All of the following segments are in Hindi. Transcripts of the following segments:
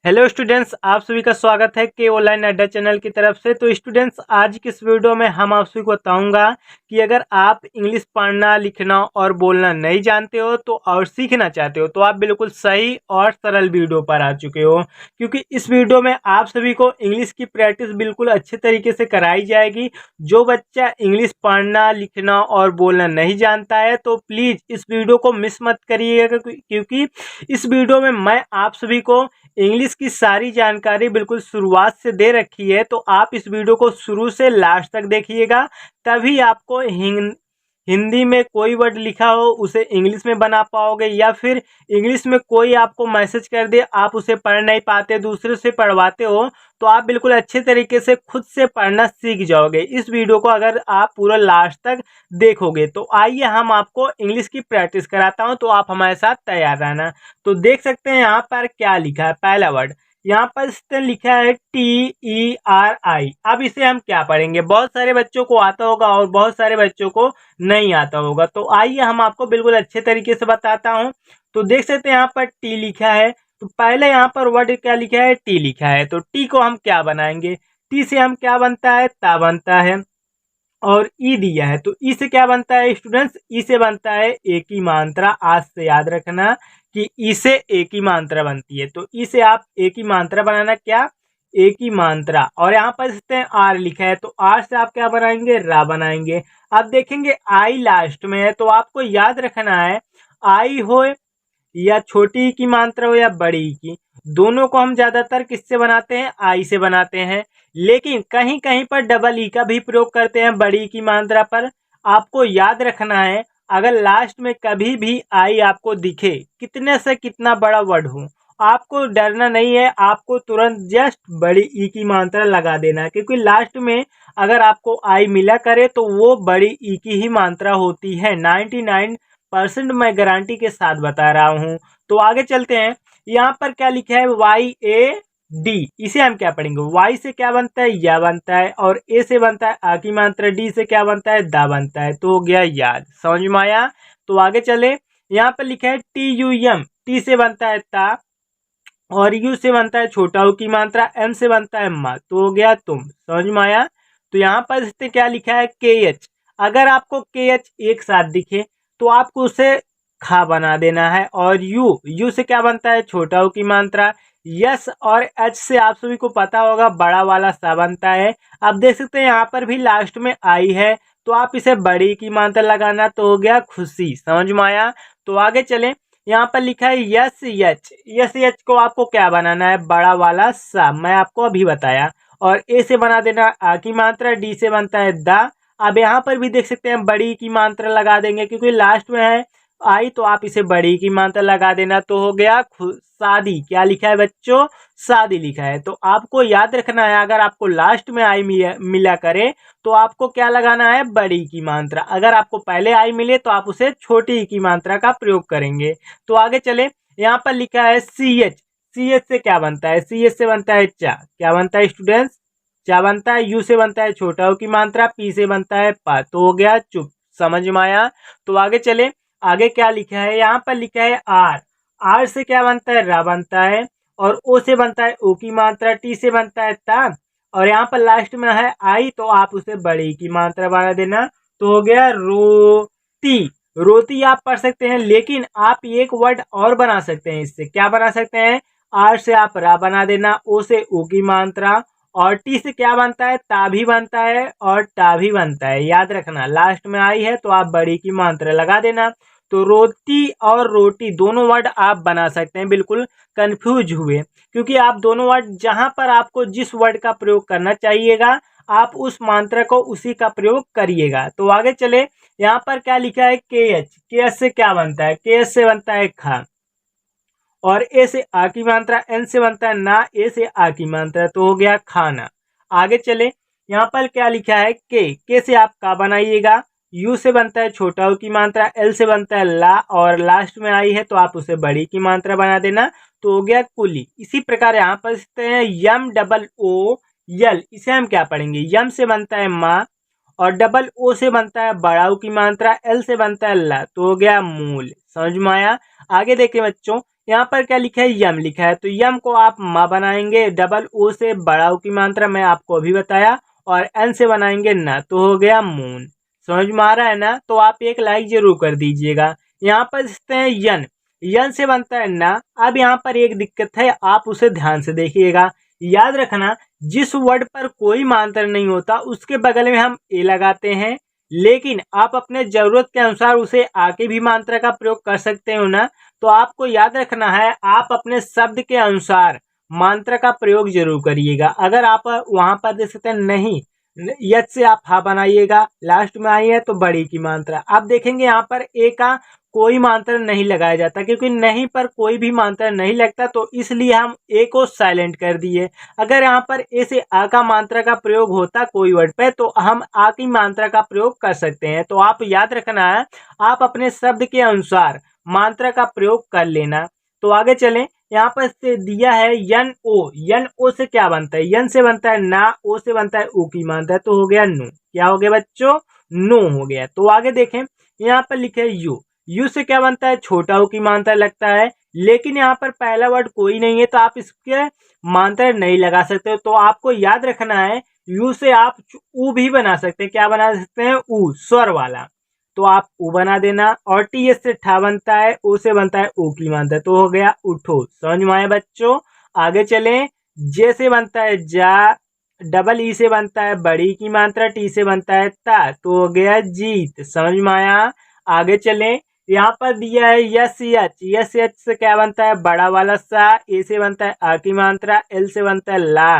हेलो स्टूडेंट्स, आप सभी का स्वागत है के ऑनलाइन अड्डा चैनल की तरफ से। तो स्टूडेंट्स, आज की इस वीडियो में हम आप सभी को बताऊंगा कि अगर आप इंग्लिश पढ़ना, लिखना और बोलना नहीं जानते हो तो और सीखना चाहते हो तो आप बिल्कुल सही और सरल वीडियो पर आ चुके हो, क्योंकि इस वीडियो में आप सभी को इंग्लिश की प्रैक्टिस बिल्कुल अच्छे तरीके से कराई जाएगी। जो बच्चा इंग्लिश पढ़ना, लिखना और बोलना नहीं जानता है तो प्लीज़ इस वीडियो को मिस मत करिएगा, क्योंकि इस वीडियो में मैं आप सभी को इंग्लिश की सारी जानकारी बिल्कुल शुरुआत से दे रखी है। तो आप इस वीडियो को शुरू से लास्ट तक देखिएगा, तभी आपको हिंदी में कोई वर्ड लिखा हो उसे इंग्लिश में बना पाओगे, या फिर इंग्लिश में कोई आपको मैसेज कर दे, आप उसे पढ़ नहीं पाते, दूसरे से पढ़वाते हो, तो आप बिल्कुल अच्छे तरीके से खुद से पढ़ना सीख जाओगे इस वीडियो को अगर आप पूरा लास्ट तक देखोगे। तो आइए हम आपको इंग्लिश की प्रैक्टिस कराता हूं, तो आप हमारे साथ तैयार रहना। तो देख सकते हैं यहाँ पर क्या लिखा है। पहला वर्ड यहाँ पर इसने लिखा है TERI। अब इसे हम क्या पढ़ेंगे? बहुत सारे बच्चों को आता होगा और बहुत सारे बच्चों को नहीं आता होगा, तो आइए हम आपको बिल्कुल अच्छे तरीके से बताता हूँ। तो देख सकते हैं यहाँ पर टी लिखा है, तो पहले यहाँ पर वर्ड क्या लिखा है? टी लिखा है। तो टी को हम क्या बनाएंगे? टी से हम क्या बनता है? ता बनता है। और ई दिया है, तो ई से क्या बनता है स्टूडेंट्स? ई से बनता है एक ही मात्रा। आज से याद रखना कि ई से एक ही मात्रा बनती है, तो ई से आप एक ही मात्रा बनाना, क्या? एक ही मात्रा। और यहाँ पर देखते हैं आर लिखा है, तो आर से आप क्या बनाएंगे? रा बनाएंगे। अब देखेंगे आई लास्ट में है, तो आपको याद रखना है आई हो या छोटी ई की मात्रा हो या बड़ी ई की, दोनों को हम ज्यादातर किससे बनाते हैं? आई से बनाते हैं। लेकिन कहीं कहीं पर डबल ई का भी प्रयोग करते हैं बड़ी ई की मात्रा पर। आपको याद रखना है, अगर लास्ट में कभी भी आई आपको दिखे, कितने से कितना बड़ा वर्ड हो, आपको डरना नहीं है, आपको तुरंत जस्ट बड़ी ई की मात्रा लगा देना है, क्योंकि लास्ट में अगर आपको आई मिला करे तो वो बड़ी ई की ही मात्रा होती है। 99% मैं गारंटी के साथ बता रहा हूँ। तो आगे चलते हैं। यहाँ पर क्या लिखा है? YAD। इसे हम क्या पढ़ेंगे? Y से क्या बनता है? या बनता है। और A से बनता है आ की मात्रा। D से क्या बनता है? दा बनता है। तो हो गया याद। समझ में आया? तो आगे चले। यहाँ पर लिखा है TUM। T से बनता है ता, और U से बनता है छोटा ऊ की मात्रा, M से बनता है मा, तो हो गया तुम। समझ में आया? तो यहाँ पर इससे क्या लिखा है? KH। अगर आपको KH एक साथ दिखे तो आपको उसे खा बना देना है। और यू से क्या बनता है? छोटा ऊ की मात्रा। यस और एच से आप सभी को पता होगा बड़ा वाला सा बनता है। अब देख सकते हैं यहाँ पर भी लास्ट में आई है, तो आप इसे बड़ी की मात्रा लगाना, तो हो गया खुशी। समझ में आया? तो आगे चले। यहाँ पर लिखा है यस यच। यस यच को आपको क्या बनाना है? बड़ा वाला सा, मैं आपको अभी बताया। और ए से बना देना आ की मात्रा। डी से बनता है दा। अब यहाँ पर भी देख सकते हैं बड़ी की मात्रा लगा देंगे, क्योंकि लास्ट में है आई, तो आप इसे बड़ी की मात्रा लगा देना, तो हो गया शादी। क्या लिखा है बच्चों? शादी लिखा है। तो आपको याद रखना है, अगर आपको लास्ट में आई मिला करे तो आपको क्या लगाना है? बड़ी की मात्रा। अगर आपको पहले आई मिले तो आप उसे छोटी की मात्रा का प्रयोग करेंगे। तो आगे चले। यहाँ पर लिखा है CH। CH से क्या बनता है? CH से बनता है चा। क्या बनता है स्टूडेंट्स? चा बनता है। यू से बनता है छोटा ऊ की मात्रा। पी से बनता है पा, तो हो गया चुप। समझ में आया? तो आगे चले। आगे क्या लिखा है? यहाँ पर लिखा है आर। आर से क्या बनता है? रा बनता है। और ओ से बनता है ओ की मात्रा। टी से बनता है ता। और यहाँ पर लास्ट में है आई, तो आप उसे बड़ी की मात्रा बना देना, तो हो गया रोती। रोती आप पढ़ सकते हैं, लेकिन आप एक वर्ड और बना सकते हैं इससे। क्या बना सकते हैं? आर से आप रा बना देना, ओ से ओ की मात्रा, और टी से क्या बनता है? ता भी बनता है और टा भी बनता है। याद रखना, लास्ट में आई है तो आप बड़ी की मात्रा लगा देना। तो रोटी और रोटी दोनों वर्ड आप बना सकते हैं। बिल्कुल कंफ्यूज हुए, क्योंकि आप दोनों वर्ड जहां पर आपको जिस वर्ड का प्रयोग करना चाहिएगा, आप उस मात्रा को उसी का प्रयोग करिएगा। तो आगे चले। यहाँ पर क्या लिखा है? KH। KH से क्या बनता है? KH से बनता है खा। और ए से आ की मात्रा। एन से बनता है ना। ए से आ की मात्रा, तो हो गया खाना। आगे चले। यहाँ पर क्या लिखा है? के से आप का बनाइएगा। यू से बनता है छोटा ऊ की मात्रा। एल से बनता है ला, और लास्ट में आई है तो आप उसे बड़ी की मात्रा बना देना, तो हो गया कुली। इसी प्रकार यहाँ पर देखते हैं यम डबल ओ यल। इसे हम क्या पढ़ेंगे? यम से बनता है माँ, और डबल ओ से बनता है बड़ा ऊ की मात्रा। एल से बनता है ला, तो हो गया मूल। समझ में आया? आगे देखिए बच्चों। यहाँ पर क्या लिखा है, यम लिखा है, तो यम को आप मा बनाएंगे, डबल ओ से बड़ा ओ की मात्रा मैं आपको अभी बताया, और एन से बनाएंगे ना, तो हो गया मून। समझ में आ रहा है ना? तो आप एक लाइक जरूर कर दीजिएगा। यहाँ पर देखते हैं यन, यन से बनता है ना। अब यहाँ पर एक दिक्कत है, आप उसे ध्यान से देखिएगा। याद रखना, जिस वर्ड पर कोई मात्रा नहीं होता उसके बगल में हम ए लगाते हैं, लेकिन आप अपने जरूरत के अनुसार उसे आके भी मात्रा का प्रयोग कर सकते हो ना। तो आपको याद रखना है, आप अपने शब्द के अनुसार मात्रा का प्रयोग जरूर करिएगा। अगर आप वहां पर देख सकते हैं नहीं, यच से आप हा बनाइएगा, लास्ट में आई है तो बड़ी की मात्रा। आप देखेंगे यहाँ पर ए का कोई मात्रा नहीं लगाया जाता, क्योंकि नहीं पर कोई भी मात्रा नहीं लगता, तो इसलिए हम ए को साइलेंट कर दिए। अगर यहाँ पर ए से आ का मात्रा का प्रयोग होता कोई वर्ड पे, तो हम आ की मात्रा का प्रयोग कर सकते हैं। तो आप याद रखना है, आप अपने शब्द के अनुसार मात्रा का प्रयोग कर लेना। तो आगे चलें, यहाँ पर से दिया है यन ओ, यन ओ से क्या बनता है, यन से बनता है ना, ओ से बनता है ऊ की मात्रा, तो हो गया नो। क्या हो गया बच्चों, नो हो गया। तो आगे देखें, यहाँ पर लिखे यू, यू से क्या बनता है, छोटा ऊ की मात्रा लगता है, लेकिन यहाँ पर पहला वर्ड कोई नहीं है, तो आप इसके मात्रा नहीं लगा सकते। तो आपको याद रखना है, यू से आप ऊ भी बना सकते हैं। क्या बना सकते हैं, ऊ, स्वर वाला, तो आप ऊ बना देना। और टी एस से ठा बनता है, ओ से बनता है ऊ की मात्रा, तो हो गया उठो। समझ में आया बच्चों? आगे चलें, जे से बनता है जा, डबल ई से बनता है बड़ी की मात्रा, टी से बनता है ता, तो हो गया जीत। समझ में आया? आगे चलें, यहाँ पर दिया है यस एच, यस एच से क्या बनता है, बड़ा वाला सा, ए से बनता है आ की मात्रा, एल से बनता है ला।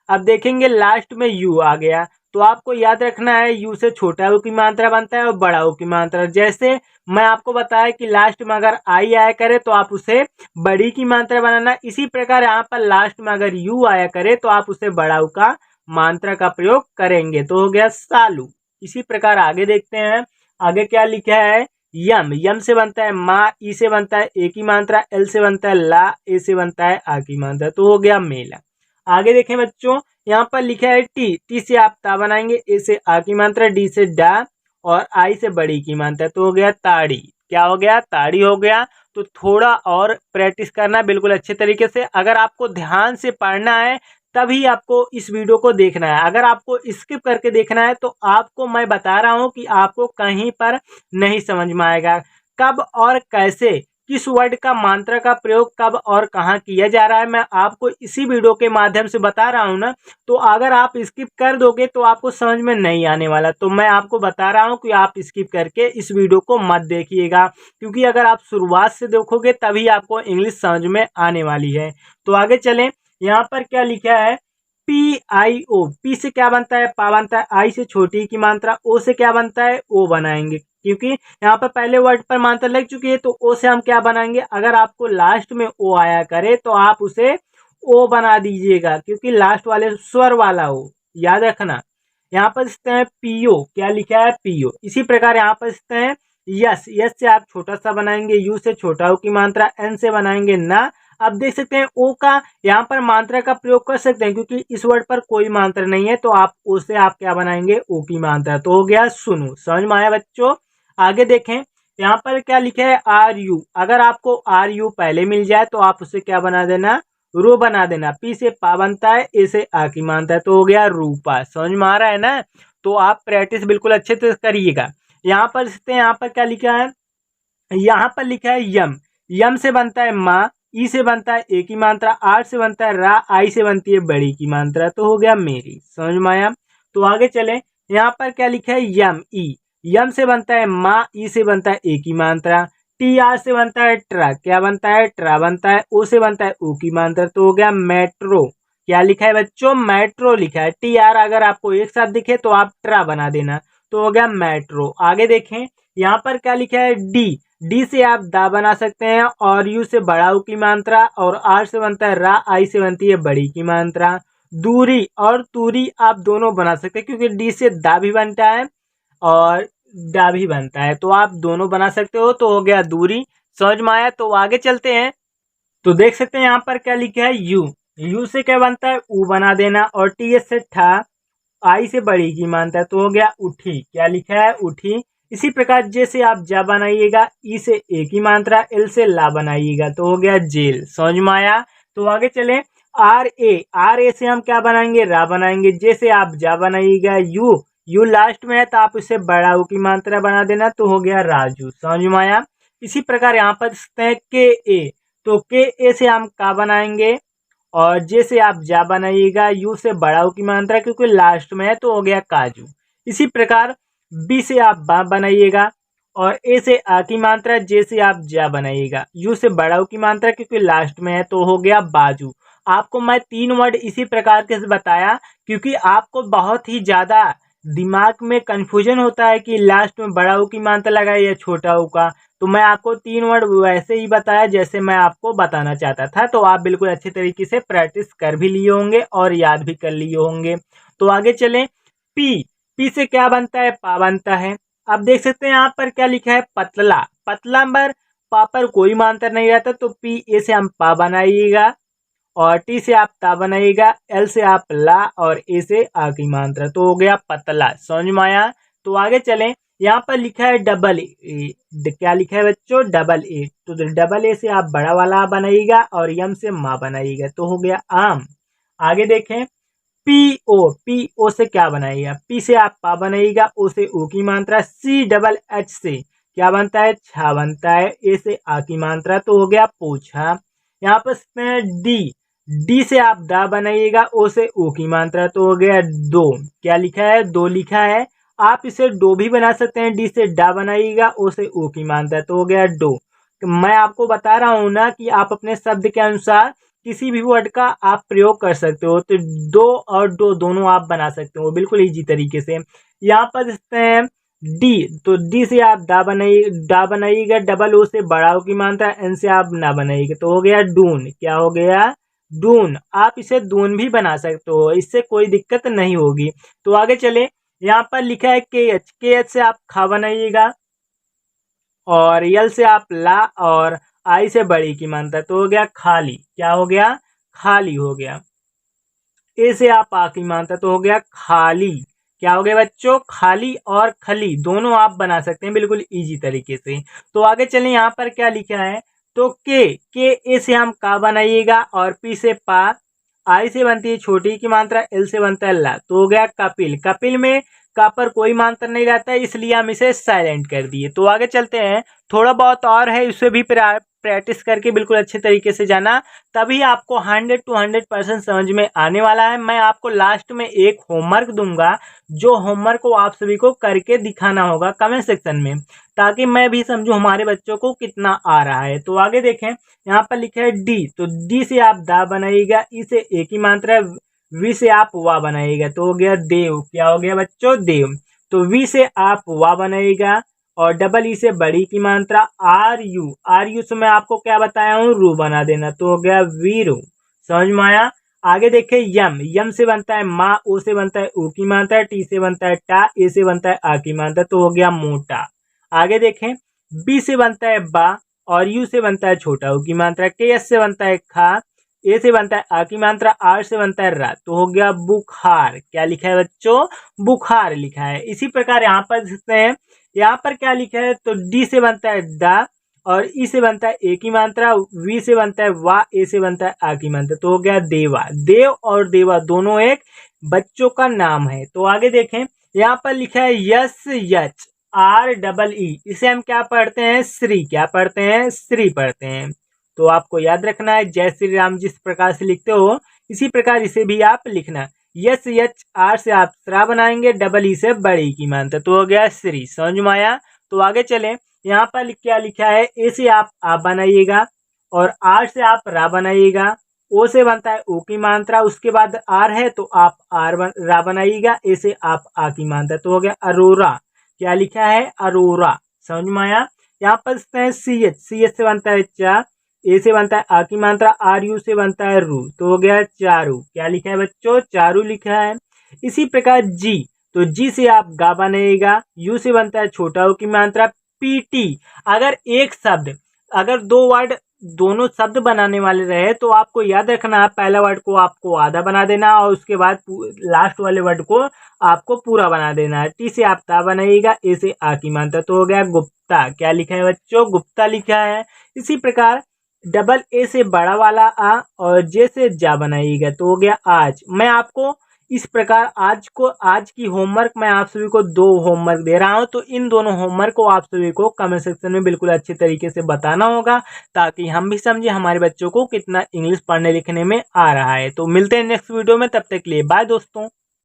अब देखेंगे लास्ट में यू आ गया, तो आपको याद रखना है, यू से छोटा ऊ की मात्रा बनता है और बड़ा ऊ की मात्रा। जैसे मैं आपको बताया कि लास्ट में अगर आई आया करे तो आप उसे बड़ी की मात्रा बनाना, इसी प्रकार यहाँ पर लास्ट में अगर यू आया करे तो आप उसे बड़ा ऊ का मात्रा का प्रयोग करेंगे, तो हो गया सालू। इसी प्रकार आगे देखते हैं, आगे क्या लिखा है, यम, यम से बनता है माँ, ई से बनता है ए की मात्रा, एल से बनता है ला, ए से बनता है आ की मात्रा, तो हो गया मेला। आगे देखें बच्चों, यहाँ पर लिखा है टी, टी से आप ता बनाएंगे, ए से आ की मात्रा, डी से डा, और आई से बड़ी की मात्रा, तो हो गया ताड़ी। क्या हो गया, ताड़ी हो गया। तो थोड़ा और प्रैक्टिस करना बिल्कुल अच्छे तरीके से। अगर आपको ध्यान से पढ़ना है तभी आपको इस वीडियो को देखना है। अगर आपको स्किप करके देखना है तो आपको मैं बता रहा हूँ कि आपको कहीं पर नहीं समझ में आएगा। कब और कैसे, किस वर्ड का मात्रा का प्रयोग कब और कहाँ किया जा रहा है, मैं आपको इसी वीडियो के माध्यम से बता रहा हूँ ना। तो अगर आप स्किप कर दोगे तो आपको समझ में नहीं आने वाला। तो मैं आपको बता रहा हूँ कि आप स्किप करके इस वीडियो को मत देखिएगा, क्योंकि अगर आप शुरुआत से देखोगे तभी आपको इंग्लिश समझ में आने वाली है। तो आगे चलें, यहाँ पर क्या लिखा है, पी आई ओ, पी से क्या बनता है, पा बनता है, आई से छोटी की मात्रा, ओ से क्या बनता है, ओ बनाएंगे, क्योंकि यहाँ पर पहले वर्ड पर मात्रा लग चुकी है, तो ओ से हम क्या बनाएंगे। अगर आपको लास्ट में ओ आया करे तो आप उसे ओ बना दीजिएगा, क्योंकि लास्ट वाले स्वर वाला ओ, याद रखना। यहाँ पर लिखते हैं पीओ, क्या लिखा है, पीओ। इसी प्रकार यहाँ पर लिखते हैं यस, यस से आप छोटा सा बनाएंगे, यू से छोटा ओ की मात्रा, एन से बनाएंगे ना। अब देख सकते हैं ओ का यहाँ पर मात्रा का प्रयोग कर सकते हैं, क्योंकि इस वर्ड पर कोई मात्रा नहीं है, तो आप ओ से आप क्या बनाएंगे, ओ की मात्रा, तो हो गया सुनो। समझ में आया बच्चों? आगे देखें, यहाँ पर क्या लिखा है, आर यू। अगर आपको आर यू पहले मिल जाए तो आप उसे क्या बना देना, रो बना देना। पी से पा बनता है, ए से आ की मात्रा, तो हो गया रूपा। समझ में आ रहा है ना? तो आप प्रैक्टिस बिल्कुल अच्छे से करिएगा। यहाँ पर यहाँ पर क्या लिखा है, यहाँ पर लिखा है यम, यम से बनता है माँ, ई से बनता है ए की मात्रा, आर से बनता है रा, आई से बनती है बड़ी की मात्रा, तो हो गया मेरी। समझ में आया? तो आगे चलें, यहाँ पर क्या लिखा है, यम ई, यम से बनता है माँ, ई से बनता है ए की मात्रा, टी आर से बनता है ट्रा, क्या बनता है, ट्रा बनता है, ओ से बनता है ऊ की मात्रा, तो हो गया मेट्रो। क्या लिखा है बच्चों, मेट्रो लिखा है। टी आर अगर आपको एक साथ दिखे तो आप ट्रा बना देना, तो हो गया मेट्रो। आगे देखें, यहाँ पर क्या लिखा है, डी, डी से आप दा बना सकते हैं, और यू से बड़ा ऊ की मात्रा, और आर से बनता है रा, आई से बनती है बड़ी की मात्रा। दूरी और तूरी आप दोनों बना सकते हैं, क्योंकि डी से दा भी बनता है और डा भी बनता है, तो आप दोनों बना सकते हो, तो हो गया दूरी। समझ में आया? तो आगे चलते हैं, तो देख सकते हैं यहाँ पर क्या लिखा है, यू, यू से क्या बनता है, ऊ बना देना, और टी एस से ठा, आई से बड़ी की मात्रा, तो हो गया उठी। क्या लिखा है, उठी। इसी प्रकार जे से आप जा बनाइएगा, ई से ए की मात्रा, एल से ला बनाइएगा तो हो गया जेल। समझ में आया? तो आगे चले। आर ए से हम क्या बनाएंगे? रा बनाएंगे। जे से आप जा बनाइएगा, यू लास्ट में है तो आप इसे बड़ा ऊ की मात्रा बना देना तो हो गया राजू। समझ में आया? इसी प्रकार यहाँ पर देखते हैं के ए, तो के ए से हम का बनाएंगे और जे से आप जा बनाइएगा, यू से बड़ा ऊ की मात्रा क्योंकि लास्ट में है तो हो गया काजू। इसी प्रकार बी से आप बा बनाइएगा और ए से आ की मात्रा, जे से आप जा बनाइएगा, यू से बड़ा ऊ की मात्रा क्योंकि लास्ट में है तो हो गया बाजू। आपको मैं 3 वर्ड इसी प्रकार के बताया क्योंकि आपको बहुत ही ज्यादा दिमाग में कंफ्यूजन होता है कि लास्ट में बड़ा ऊ की मात्रा लगाए या छोटा ऊ का, तो मैं आपको 3 वर्ड वैसे ही बताया जैसे मैं आपको बताना चाहता था। तो आप बिल्कुल अच्छे तरीके से प्रैक्टिस कर भी लिए होंगे और याद भी कर लिए होंगे। तो आगे चलें। पी से क्या बनता है? पा बनता है। अब देख सकते हैं यहाँ पर क्या लिखा है? पतला। पतला पर पा पर कोई मात्रा नहीं रहता तो पी ए से हम पा बनाइएगा और टी से आप ता बनाइएगा, एल से आप ला और ए से आ की मात्रा तो हो गया पतला। समझ में आया? तो आगे चलें। यहाँ पर लिखा है डबल ए। क्या लिखा है बच्चों? Double A. तो डबल ए से आप बड़ा वाला बनाइएगा और यम से माँ बनाइएगा तो हो गया आम। आगे देखें। पी ओ से क्या बनाइएगा? पी से आप पा बनाइएगा, ओ से ओ की मात्रा, सी डबल एच से क्या बनता है? छा बनता है, ए से आ की मात्रा तो हो गया पूछा। यहाँ पर डी से आप दा बनाइएगा, ओ से ओ की मात्रा तो हो गया दो। क्या लिखा है? दो लिखा है। आप इसे डो भी बना सकते हैं। डी से डा बनाइएगा, ओ से ओ की मात्रा तो हो गया डो। तो मैं आपको बता रहा हूं ना कि आप अपने शब्द के अनुसार किसी भी वर्ड का आप प्रयोग कर सकते हो। तो दो और दो दोनों आप बना सकते हो बिल्कुल इजी तरीके से। यहाँ पर देखते हैं डी, तो डी से आप डा बनाइएगा, डबल ओ से बड़ा ओ की मात्रा, एन से आप ना बनाइएगा तो हो गया डून। क्या हो गया? डून। आप इसे दून भी बना सकते हो, इससे कोई दिक्कत नहीं होगी। तो आगे चले। यहाँ पर लिखा है के एच से आप खा बनाइएगा और यल से आप ला और आई से बड़ी की मात्रा तो हो गया खाली। क्या हो गया? खाली हो गया। ए से आप आ की मात्रा तो हो गया खाली। क्या हो गया बच्चों? खाली और खली दोनों आप बना सकते हैं बिल्कुल इजी तरीके से। तो आगे चलें। यहाँ पर क्या लिखा है? तो के ए से हम का बनाइएगा और पी से पा, आई से बनती है छोटी की मात्रा, एल से बनता है ला तो हो गया कपिल। कपिल में का पर कोई मात्रा नहीं रहता है इसलिए हम इसे साइलेंट कर दिए। तो आगे चलते हैं। थोड़ा बहुत और है, इसे भी प्रैक्टिस करके बिल्कुल अच्छे तरीके से जाना, तभी आपको 100 to 100% समझ में आने वाला है। मैं आपको लास्ट में एक होमवर्क दूंगा, जो होमवर्क को आप सभी को करके दिखाना होगा कमेंट सेक्शन में, ताकि मैं भी समझूं हमारे बच्चों को कितना आ रहा है। तो आगे देखें। यहाँ पर लिखा है डी, तो डी से आप दा बनाइएगा, ई से ए की मात्रा, वी से आप वा बनाइएगा तो हो गया देव। क्या हो गया बच्चों? देव। तो वी से आप वा बनाइएगा और डबल ई से बड़ी की मात्रा, आर यू से मैं आपको क्या बताया हूँ? रू बना देना तो हो गया वीरू। समझ में आया? आगे देखे। यम से बनता है माँ, ओ से बनता है ऊ की मात्रा, टी से बनता है टा, ए से बनता है आ की मात्रा तो हो गया मोटा। आगे देखें। बी से बनता है बा और यू से बनता है छोटा ऊ की मात्रा, के एस से बनता है खा, ए से बनता है आ की मात्रा, आर से बनता है रा तो हो गया बुखार। क्या लिखा है बच्चों? बुखार लिखा है। इसी प्रकार यहाँ पर देखते हैं। यहाँ पर क्या लिखा है? तो डी से बनता है दा और ई से बनता है ए की मात्रा, वी से बनता है वा, ए से बनता है आ की मात्रा तो हो गया देवा। देव और देवा दोनों एक बच्चों का नाम है। तो आगे देखें। यहाँ पर लिखा है yes H are double E, इसे हम क्या पढ़ते हैं? श्री। क्या पढ़ते हैं? श्री पढ़ते हैं। तो आपको याद रखना है, जय श्री राम जिस प्रकार से लिखते हो इसी प्रकार इसे भी आप लिखना। यस यच आर से आप श्रा बनाएंगे, डबल ई से बड़ी की मात्रा तो हो गया श्री। समझ में आया? तो आगे चले। यहाँ पर क्या लिखा है? ए से आप बनाइएगा और आर से आप रा बनाइएगा, ओ से बनता है ओ की मात्रा, उसके बाद आर है तो आप रा बनाइएगा, ए से आप आ की मात्रा तो हो गया अरोरा। क्या लिखा है? अरोरा। समझ में आया? यहाँ पर सी एच से बनता है चा, ए से बनता है आ की मात्रा, आर यू से बनता है रू तो हो गया चारू। क्या लिखा है बच्चों? चारू लिखा है। इसी प्रकार जी, तो जी से आप गा बनाइएगा, यू से बनता है छोटा ऊ की मात्रा, पीटी। अगर एक शब्द, अगर दो वर्ड दोनों शब्द बनाने वाले रहे तो आपको याद रखना है, पहला वर्ड को आपको आधा बना देना और उसके बाद लास्ट वाले वर्ड को आपको पूरा बना देना है। टी से आप ता बनाइएगा, ए से आ की मात्रा, तो हो गया गुप्ता। क्या लिखा है बच्चों? गुप्ता लिखा है। इसी प्रकार डबल ए से बड़ा वाला आ और जे से जा बनाइएगा, तो हो गया आज। मैं आपको इस प्रकार आज की होमवर्क मैं आप सभी को 2 होमवर्क दे रहा हूं, तो इन दोनों होमवर्क को आप सभी को कमेंट सेक्शन में बिल्कुल अच्छे तरीके से बताना होगा, ताकि हम भी समझे हमारे बच्चों को कितना इंग्लिश पढ़ने लिखने में आ रहा है। तो मिलते हैं नेक्स्ट वीडियो में, तब तक के लिए बाय दोस्तों।